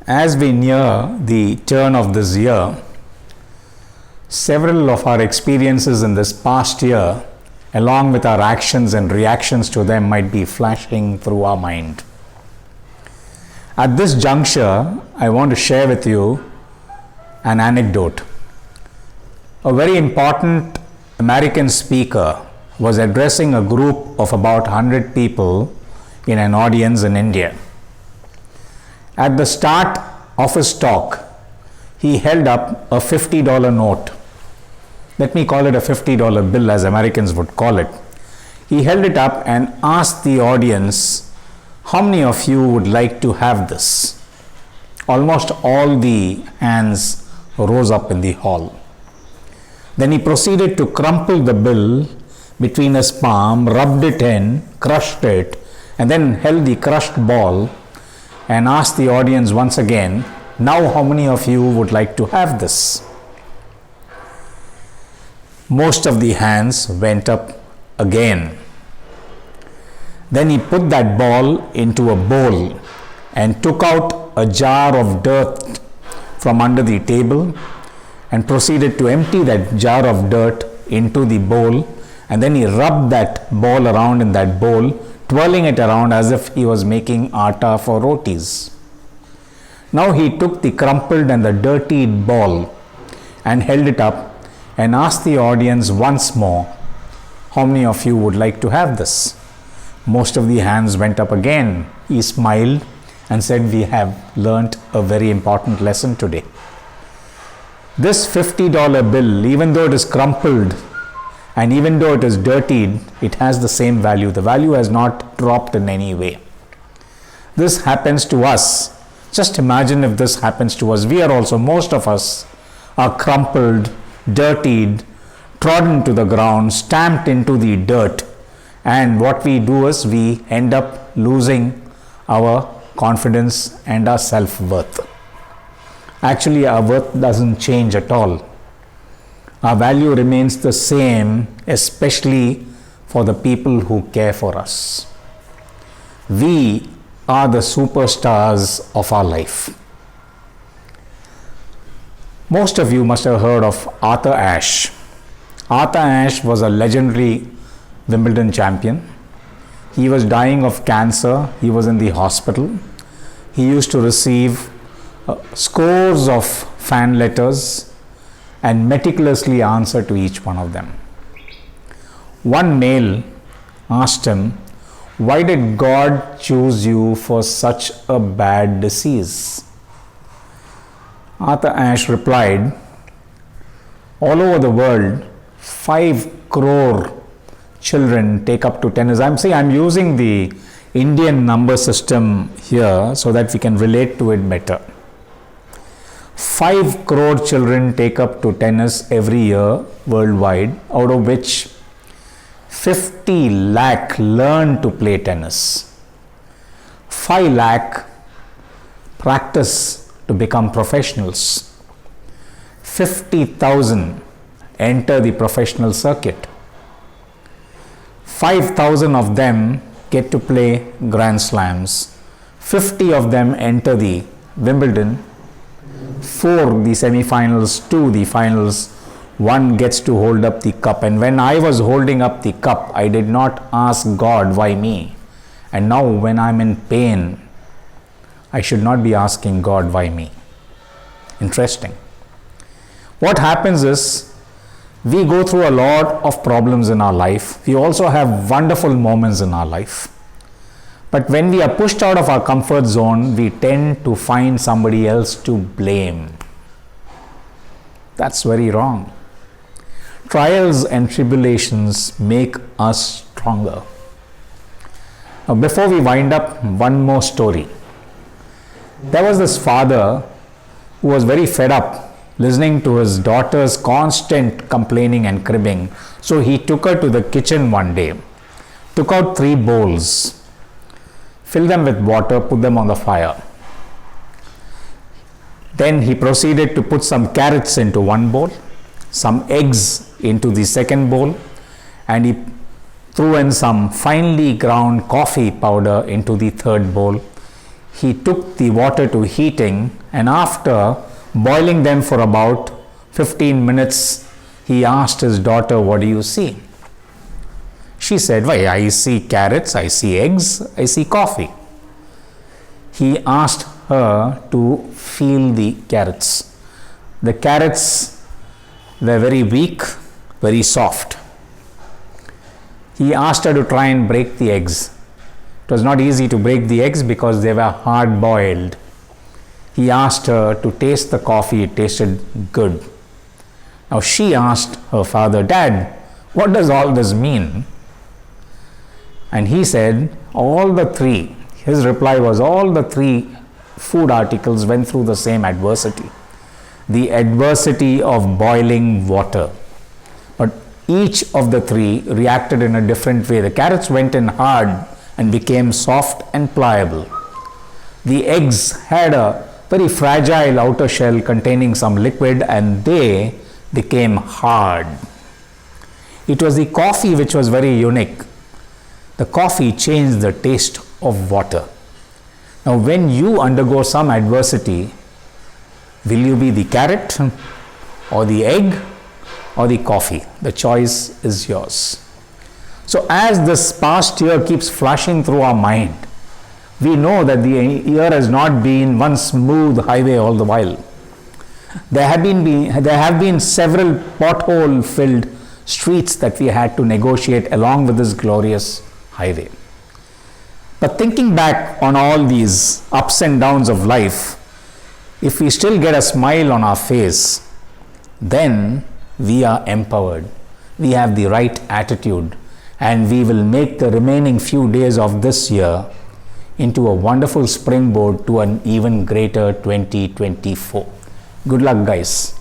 As we near the turn of this year, several of our experiences in this past year, along with our actions and reactions to them, might be flashing through our mind. At this juncture, I want to share with you an anecdote. A very important American speaker was addressing a group of about 100 people in an audience in India. At the start of his talk, he held up a $50 note. Let me call it a $50 bill, as Americans would call it. He held it up and asked the audience, how many of you would like to have this? Almost all the hands rose up in the hall. Then he proceeded to crumple the bill between his palm, rubbed it in, crushed it, and then held the crushed ball and asked the audience once again, now how many of you would like to have this? Most of the hands went up again. Then he put that ball into a bowl and took out a jar of dirt from under the table and proceeded to empty that jar of dirt into the bowl, and then he rubbed that ball around in that bowl, twirling it around as if he was making atta for rotis. Now he took the crumpled and the dirtied ball and held it up and asked the audience once more, how many of you would like to have this? Most of the hands went up again. He smiled and said, we have learnt a very important lesson today. This $50 bill, even though it is crumpled and even though it is dirtied, it has the same value. The value has not dropped in any way. This happens to us. Just imagine if this happens to us. We are also, most of us are crumpled, dirtied, trodden to the ground, stamped into the dirt. And what we do is we end up losing our confidence and our self-worth. Actually, our worth doesn't change at all. Our value remains the same, especially for the people who care for us. We are the superstars of our life. Most of you must have heard of Arthur Ashe. Arthur Ashe was a legendary Wimbledon champion. He was dying of cancer. He was in the hospital. He used to receive scores of fan letters and meticulously answer to each one of them. One male asked him, why did God choose you for such a bad disease? Arthur Ashe replied, all over the world, 5 crore children take up to tennis. I'm using the Indian number system here so that we can relate to it better. 5 crore children take up to tennis every year worldwide, out of which 50 lakh learn to play tennis. 5 lakh practice to become professionals. 50,000 enter the professional circuit. 5,000 of them get to play Grand Slams. 50 of them enter the Wimbledon. 4 the semi-finals, 2 the finals, 1 gets to hold up the cup. And when I was holding up the cup, I did not ask God, why me? And now when I'm in pain, I should not be asking God, why me? Interesting. What happens is, we go through a lot of problems in our life. We also have wonderful moments in our life. But when we are pushed out of our comfort zone, we tend to find somebody else to blame. That's very wrong. Trials and tribulations make us stronger. Now, before we wind up, one more story. There was this father who was very fed up listening to his daughter's constant complaining and cribbing. So he took her to the kitchen one day, took out 3 bowls, filled them with water, put them on the fire. Then he proceeded to put some carrots into one bowl, some eggs into the second bowl, and he threw in some finely ground coffee powder into the third bowl. he took the water to heating, and after boiling them for about 15 minutes, he asked his daughter, "What do you see?" She said, "Why, I see carrots, I see eggs, I see coffee." He asked her to feel the carrots. The carrots were very weak, very soft. He asked her to try and break the eggs. It was not easy to break the eggs because they were hard boiled. He asked her to taste the coffee. It tasted good. Now she asked her father, "Dad, what does all this mean?" And he said, his reply was, all the three food articles went through the same adversity. The adversity of boiling water. But each of the three reacted in a different way. The carrots went in hard and became soft and pliable. The eggs had a very fragile outer shell containing some liquid, and they became hard. It was the coffee which was very unique. The coffee changed the taste of water. Now, when you undergo some adversity, will you be the carrot or the egg or the coffee? The choice is yours. So as this past year keeps flashing through our mind, we know that the year has not been one smooth highway all the while. There have been several pothole-filled streets that we had to negotiate along with this glorious highway. But thinking back on all these ups and downs of life, if we still get a smile on our face, then we are empowered. We have the right attitude, and we will make the remaining few days of this year into a wonderful springboard to an even greater 2024. Good luck, guys.